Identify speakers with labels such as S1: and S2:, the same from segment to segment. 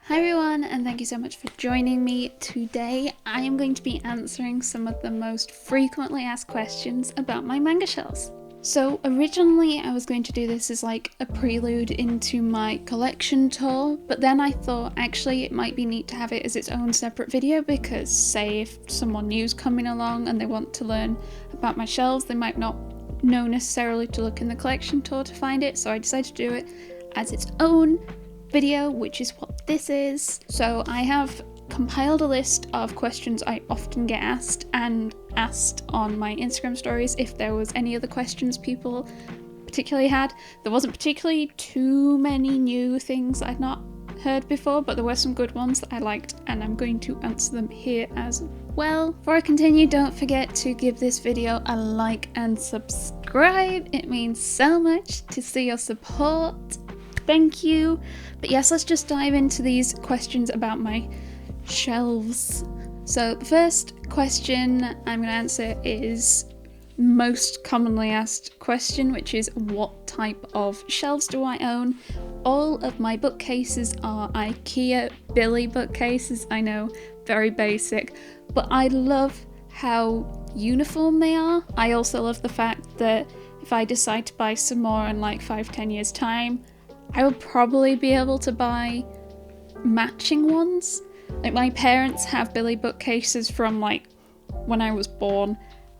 S1: Hi everyone, and thank you so much for joining me. Today I am going to be answering some of the most frequently asked questions about my manga shelves. So originally I was going to do this as like a prelude into my collection tour, but then I thought actually it might be neat to have it as its own separate video because say if someone new's coming along and they want to learn about my shelves, they might not know necessarily to look in the collection tour to find it, so I decided to do it as its own video, which is what this is. So I have compiled a list of questions I often get asked and asked on my Instagram stories if there was any other questions people particularly had. There wasn't particularly too many new things I'd not heard before, but there were some good ones that I liked and I'm going to answer them here as well. Before I continue, don't forget to give this video a like and subscribe. It means so much to see your support. Thank you. But yes, let's just dive into these questions about my shelves. So the first question I'm going to answer is most commonly asked question, which is what type of shelves do I own? All of my bookcases are IKEA Billy bookcases. I know, very basic, but I love how uniform they are. I also love the fact that if I decide to buy some more in like 5-10 years time, I will probably be able to buy matching ones. Like my parents have Billy bookcases from like when I was born,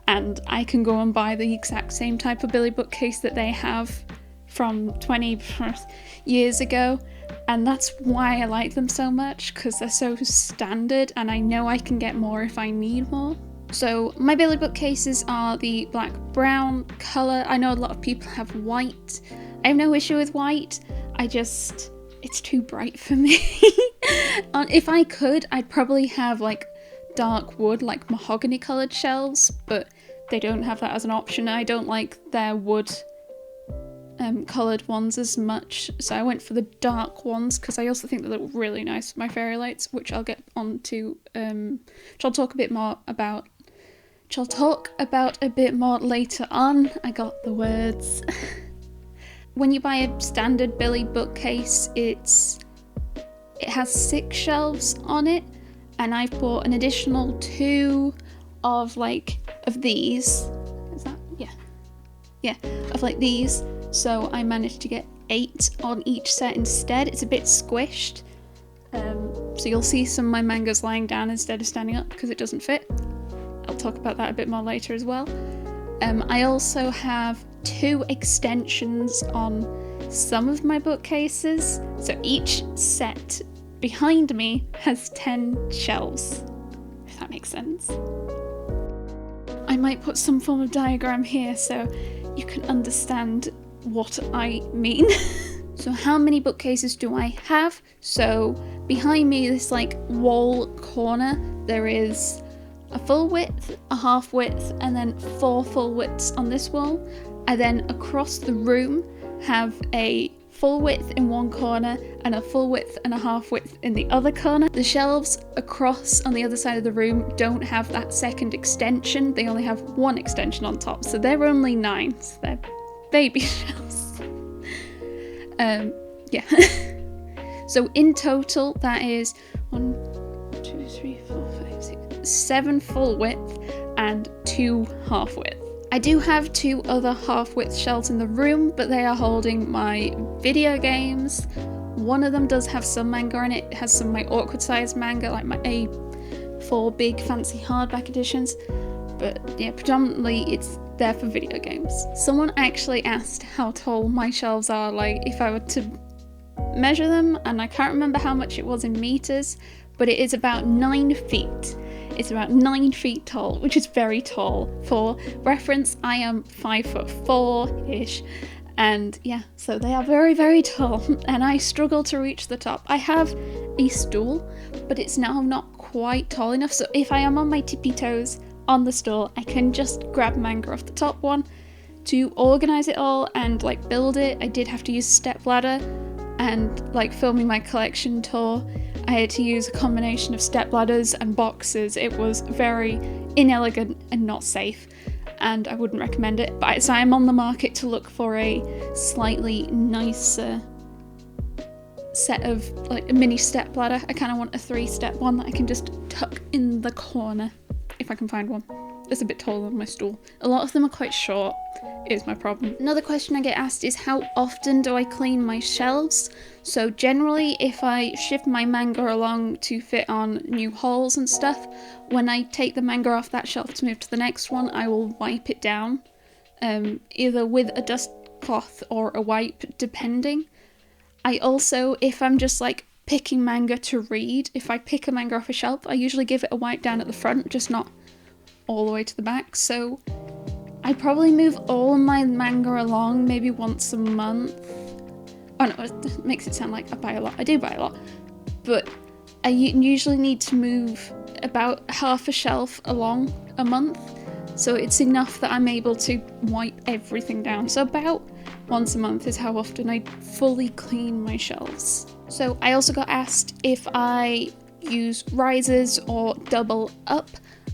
S1: and I can go and buy the exact same type of Billy bookcase that they have from 20 years ago, and that's why I like them so much, because they're so standard and I know I can get more if I need more. So my Billy bookcases are the black brown colour. I know a lot of people have white. I have no issue with white. It's too bright for me. If I could, I'd probably have like dark wood, like mahogany coloured shelves, but they don't have that as an option. I don't like their wood coloured ones as much, so I went for the dark ones because I also think they look really nice with my fairy lights, which I'll get onto, which I'll talk a bit more about. Which I'll talk about a bit more later on. I got the words. When you buy a standard Billy bookcase, it has 6 shelves on it, and I've bought an additional 2 of these. Is that? Yeah, of like these. So I managed to get 8 on each set instead. It's a bit squished, so you'll see some of my mangas lying down instead of standing up because it doesn't fit. I'll talk about that a bit more later as well. I also have 2 extensions on some of my bookcases, so each set behind me has 10 shelves, if that makes sense. I might put some form of diagram here so you can understand what I mean. So how many bookcases do I have? So behind me, this like wall corner, there is a full width, a half width, and then 4 full widths on this wall. I then across the room have a full width in one corner and a full width and a half width in the other corner. The shelves across on the other side of the room don't have that second extension. They only have 1 extension on top, so they're only 9. So they're baby shelves. Yeah. So in total, that is 1, 2, 3, 4, 5, 6, 7 full width and 2 half width. I do have 2 other half width shelves in the room, but they are holding my video games. One of them does have some manga in it. It has some of my awkward sized manga, like my A4 big fancy hardback editions. But yeah, predominantly it's there for video games. Someone actually asked how tall my shelves are, like if I were to measure them, and I can't remember how much it was in meters, but it is about 9 feet. It's about 9 feet tall, which is very tall. For reference, I am 5'4"-ish, and yeah, so they are very, very tall, and I struggle to reach the top. I have a stool, but it's now not quite tall enough, so if I am on my tippy toes on the stool, I can just grab manga off the top one. To organise it all and like build it, I did have to use a step ladder, and like filming my collection tour, I had to use a combination of step ladders and boxes. It was very inelegant and not safe, and I wouldn't recommend it. But so I'm on the market to look for a slightly nicer set of like a mini step ladder. I kind of want a 3-step one that I can just tuck in the corner if I can find one. It's a bit taller than my stool. A lot of them are quite short, is my problem. Another question I get asked is how often do I clean my shelves? So generally, if I shift my manga along to fit on new hauls and stuff, when I take the manga off that shelf to move to the next one, I will wipe it down, either with a dust cloth or a wipe, depending. I also, if I'm just like picking manga to read, if I pick a manga off a shelf, I usually give it a wipe down at the front, just not all the way to the back. So I probably move all of my manga along maybe once a month. Oh no, it makes it sound like I buy a lot. I do buy a lot, but I usually need to move about half a shelf along a month, so it's enough that I'm able to wipe everything down. So about once a month is how often I fully clean my shelves. So I also got asked if I use risers or double up.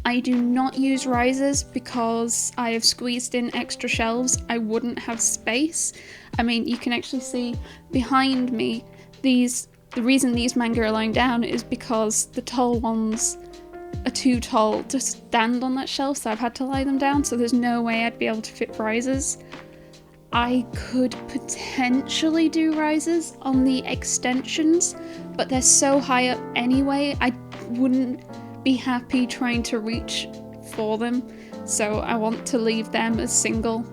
S1: I do not use risers because I have squeezed in extra shelves. I wouldn't have space. I mean, you can actually see behind me, the reason these manga are lying down is because the tall ones are too tall to stand on that shelf, so I've had to lie them down, so there's no way I'd be able to fit risers. I could potentially do risers on the extensions, but they're so high up anyway, I wouldn't be happy trying to reach for them, so I want to leave them as single,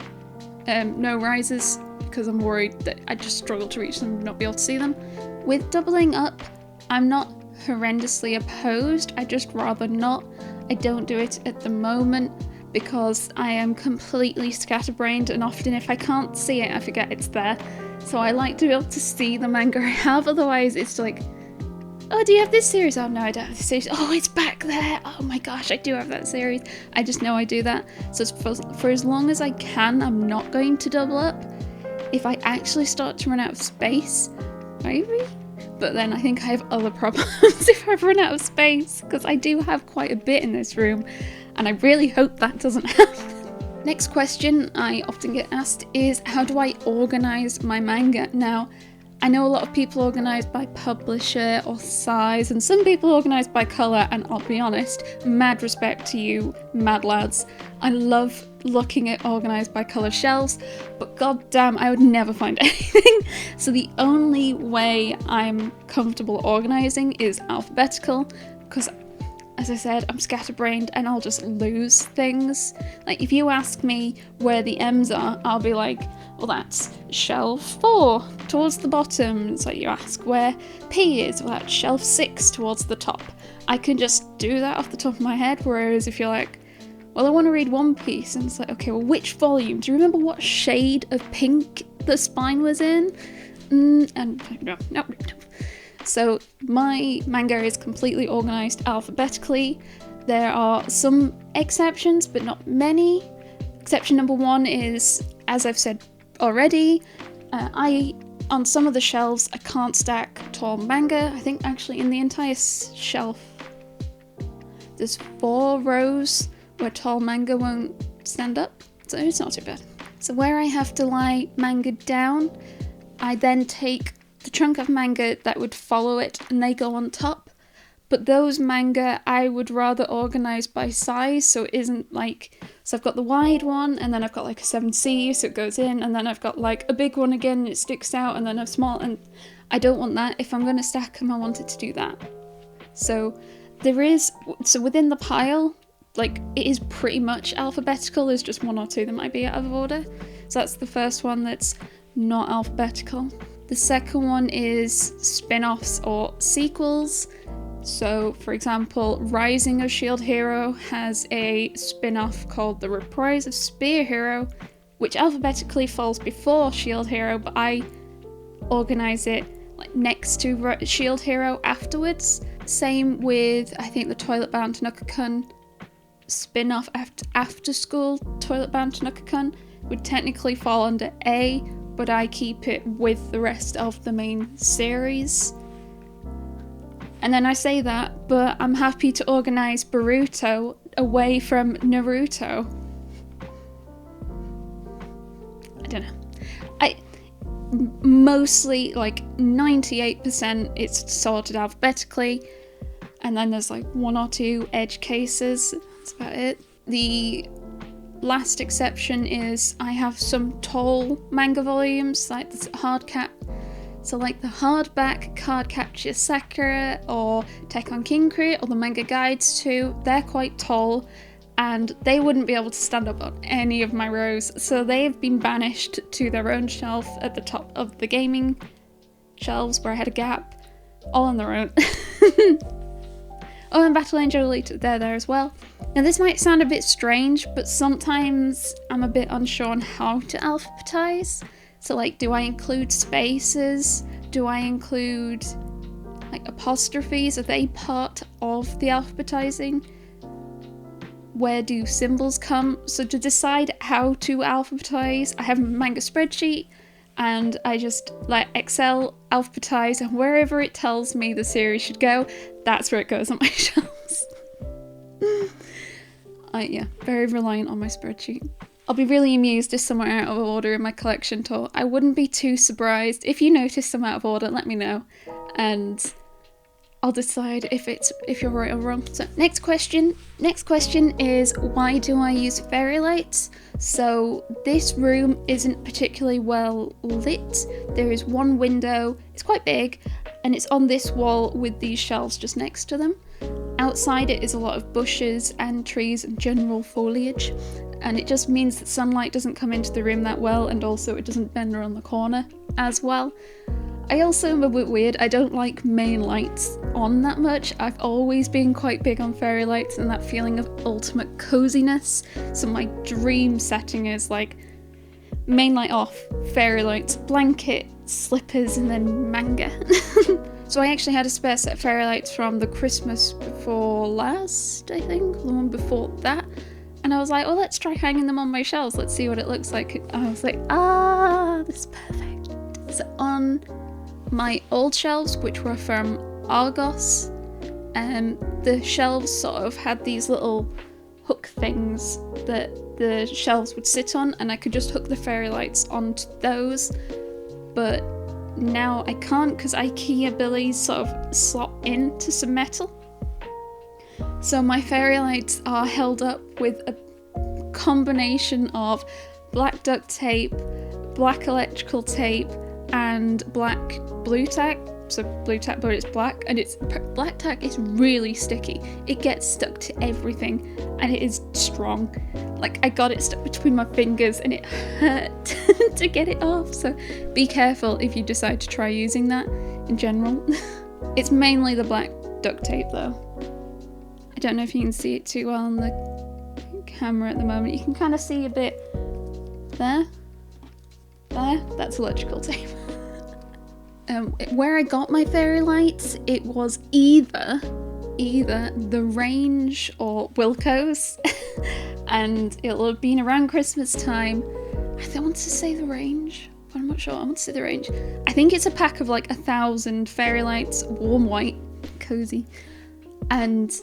S1: no risers, because I'm worried that I just struggle to reach them and not be able to see them. With doubling up, I'm not horrendously opposed, I just rather not. I don't do it at the moment because I am completely scatterbrained, and often if I can't see it, I forget it's there. So I like to be able to see the manga I have, otherwise it's like, oh, do you have this series? Oh no, I don't have this series. Oh, it's back there. Oh my gosh, I do have that series. I just know I do that. So for as long as I can, I'm not going to double up. If I actually start to run out of space, maybe? But then I think I have other problems if I run out of space, because I do have quite a bit in this room, and I really hope that doesn't happen. Next question I often get asked is, how do I organise my manga? Now, I know a lot of people organise by publisher or size, and some people organise by colour, and I'll be honest, mad respect to you, mad lads. I love looking at organised by colour shelves, but goddamn, I would never find anything. So the only way I'm comfortable organising is alphabetical, because as I said, I'm scatterbrained and I'll just lose things. Like if you ask me where the M's are, I'll be like, well, that's shelf 4 towards the bottom. It's like you ask where P is, well, that's shelf 6 towards the top. I can just do that off the top of my head, whereas if you're like, well, I want to read One Piece, and it's like, okay, well, which volume? Do you remember what shade of pink the spine was in? And no. So my manga is completely organised alphabetically. There are some exceptions, but not many. Exception number 1 is, as I've said already, on some of the shelves I can't stack tall manga. I think actually in the entire shelf there's 4 rows where tall manga won't stand up, so it's not too bad. So where I have to lie manga down, I then take the chunk of manga that would follow it and they go on top. But those manga I would rather organise by size, so it isn't like, so I've got the wide one, and then I've got like a 7C, so it goes in, and then I've got like a big one again, it sticks out, and then a small, and I don't want that. If I'm going to stack them, I want it to do that. So within the pile, like it is pretty much alphabetical, there's just 1 or 2 that might be out of order. So that's the first one that's not alphabetical. The second one is spin-offs or sequels. So, for example, Rising of Shield Hero has a spin-off called The Reprise of Spear Hero, which alphabetically falls before Shield Hero, but I organise it like next to Shield Hero afterwards. Same with, I think, the Toilet Bound Tanaka-kun spin-off after school. Toilet Bound Tanaka-kun would technically fall under A, but I keep it with the rest of the main series. And then I say that, but I'm happy to organise Boruto away from Naruto. I don't know. mostly, like 98%, it's sorted alphabetically, and then there's like 1 or 2 edge cases. That's about it. The last exception is I have some tall manga volumes, like the hard cap. So like the hardback Card Capture Sakura or Tekkon Kinkuri or the manga guides too, they're quite tall and they wouldn't be able to stand up on any of my rows. So they've been banished to their own shelf at the top of the gaming shelves where I had a gap, all on their own. Oh, and Battle Angel Elite, they're there as well. Now this might sound a bit strange, but sometimes I'm a bit unsure on how to alphabetize. So like, do I include spaces? Do I include like apostrophes? Are they part of the alphabetizing? Where do symbols come? So to decide how to alphabetize, I have a manga spreadsheet and I just let Excel alphabetize, and wherever it tells me the series should go, that's where it goes on my shelves. Yeah, very reliant on my spreadsheet. I'll be really amused if some are out of order in my collection tour. I wouldn't be too surprised. If you notice some out of order, let me know, and I'll decide if you're right or wrong. So next question is, why do I use fairy lights? So this room isn't particularly well lit. There is one window, it's quite big, and it's on this wall with these shelves just next to them. Outside it is a lot of bushes and trees and general foliage, and it just means that sunlight doesn't come into the room that well, and also it doesn't bend around the corner as well. I also am a bit weird, I don't like main lights on that much. I've always been quite big on fairy lights and that feeling of ultimate coziness, so my dream setting is like main light off, fairy lights, blanket, slippers, and then manga. So I actually had a spare set of fairy lights from the Christmas before last, I think, the one before that. And I was like, oh, let's try hanging them on my shelves. Let's see what it looks like. And I was like, this is perfect. So on my old shelves, which were from Argos, the shelves sort of had these little hook things that the shelves would sit on, and I could just hook the fairy lights onto those. But now I can't, because IKEA billies sort of slot into some metal. So my fairy lights are held up with a combination of black duct tape, black electrical tape, and black blue tack. So blue tack, but it's black, and black tack is really sticky. It gets stuck to everything, and it is strong. Like, I got it stuck between my fingers, and it hurt to get it off. So be careful if you decide to try using that in general. It's mainly the black duct tape though. I don't know if you can see it too well on the camera at the moment. You can kind of see a bit there. That's electrical tape. Where I got my fairy lights, it was either the Range or Wilko's, and it'll have been around Christmas time. I don't want to say the Range, but I'm not sure. I want to say the Range. I think it's a pack of like 1,000 fairy lights, warm white, cozy, and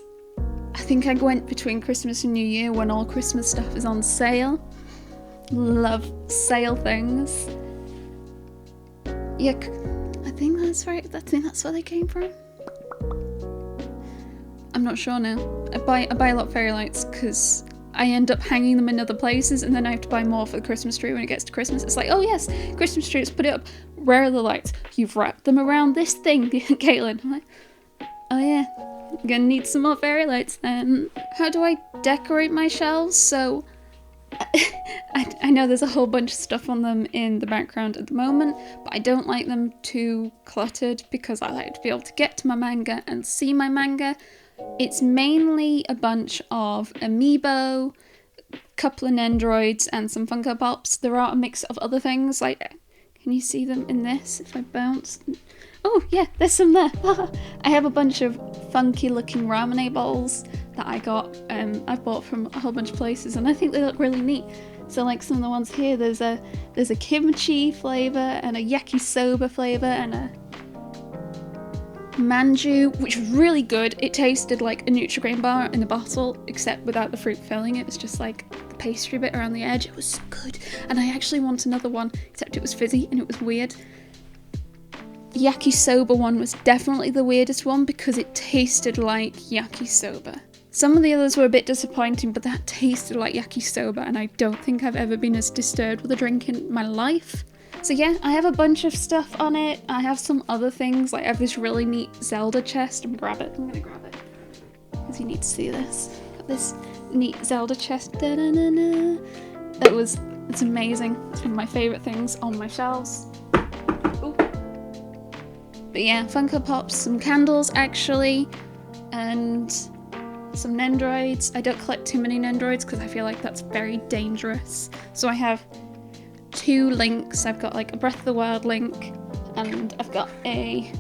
S1: I think I went between Christmas and New Year when all Christmas stuff is on sale. Love sale things. Yeah, I think that's right. I think that's where they came from. I'm not sure now. I buy a lot of fairy lights because I end up hanging them in other places, and then I have to buy more for the Christmas tree when it gets to Christmas. It's like, oh yes, Christmas tree, let's put it up. Where are the lights? You've wrapped them around this thing, Caitlin. I'm like, oh yeah, I'm gonna need some more fairy lights then. How do I decorate my shelves? So I know there's a whole bunch of stuff on them in the background at the moment, but I don't like them too cluttered because I like to be able to get to my manga and see my manga. It's mainly a bunch of amiibo, a couple of Nendoroids, and some Funko Pops. There are a mix of other things, like, can you see them in this if I bounce? Oh yeah, there's some there. I have a bunch of funky looking ramen bowls that I bought from a whole bunch of places, and I think they look really neat. So like some of the ones here, there's a kimchi flavour and a yakisoba flavour and manju, which was really good. It tasted like a Nutri-Grain bar in the bottle, except without the fruit filling. It was just like the pastry bit around the edge. It was so good. And I actually want another one, except it was fizzy and it was weird. The yakisoba one was definitely the weirdest one because it tasted like yakisoba. Some of the others were a bit disappointing, but that tasted like yakisoba, and I don't think I've ever been as disturbed with a drink in my life. So yeah, I have a bunch of stuff on it. I have some other things, like I have this really neat Zelda chest. I'm gonna grab it because you need to see this. Got this neat Zelda chest. It's amazing. It's one of my favourite things on my shelves. Ooh. But yeah, Funko Pops, some candles actually, and some Nendroids. I don't collect too many Nendroids because I feel like that's very dangerous. So I have 2 links. I've got like a Breath of the Wild link, and I've got a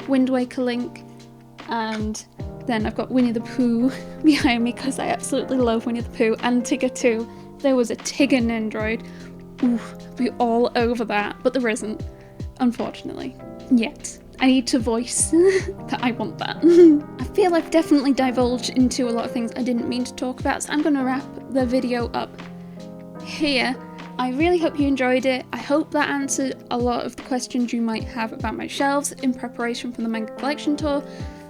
S1: Wind Waker link, and then I've got Winnie the Pooh behind me because I absolutely love Winnie the Pooh, and Tigger too. There was a Tigger Nendroid. Ooh, I'd be all over that, but there isn't, unfortunately, yet. I need to voice that I want that. I feel I've definitely divulged into a lot of things I didn't mean to talk about, so I'm going to wrap the video up here. I really hope you enjoyed it. I hope that answered a lot of the questions you might have about my shelves in preparation for the manga collection tour,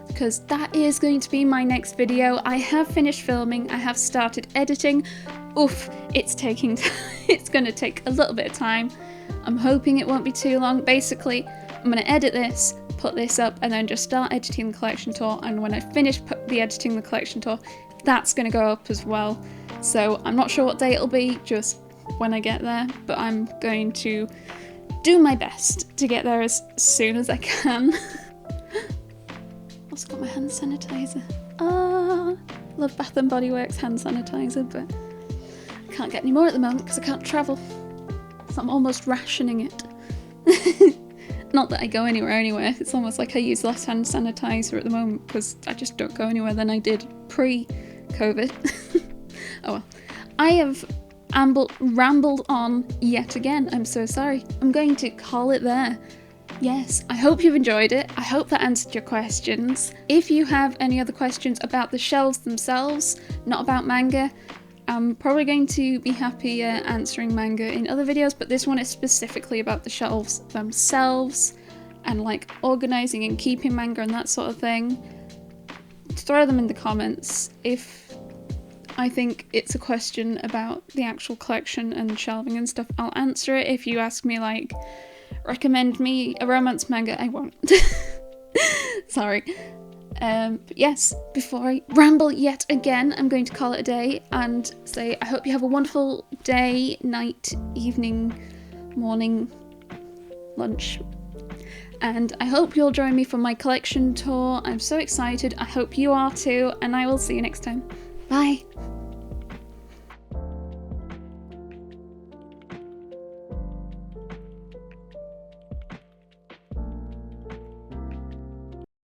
S1: because that is going to be my next video. I have finished filming, I have started editing. Oof, it's going to take a little bit of time. I'm hoping it won't be too long. Basically, I'm going to edit this, put this up, and then just start editing the collection tour, and when I finish editing the collection tour, that's going to go up as well. So I'm not sure what day it'll be, just when I get there, but I'm going to do my best to get there as soon as I can. Also got my hand sanitizer. Love Bath & Body Works hand sanitizer, but I can't get any more at the moment because I can't travel. So I'm almost rationing it. Not that I go anywhere. It's almost like I use less hand sanitizer at the moment because I just don't go anywhere than I did pre-COVID. Oh well. I have rambled on yet again. I'm so sorry. I'm going to call it there. Yes, I hope you've enjoyed it. I hope that answered your questions. If you have any other questions about the shelves themselves, not about manga, I'm probably going to be happier answering manga in other videos, but this one is specifically about the shelves themselves and like organising and keeping manga and that sort of thing. Throw them in the comments if I think it's a question about the actual collection and shelving and stuff. I'll answer it. If you ask me like, recommend me a romance manga, I won't. Sorry. But yes, before I ramble yet again, I'm going to call it a day and say I hope you have a wonderful day, night, evening, morning, lunch. And I hope you'll join me for my collection tour. I'm so excited. I hope you are too, and I will see you next time. Bye!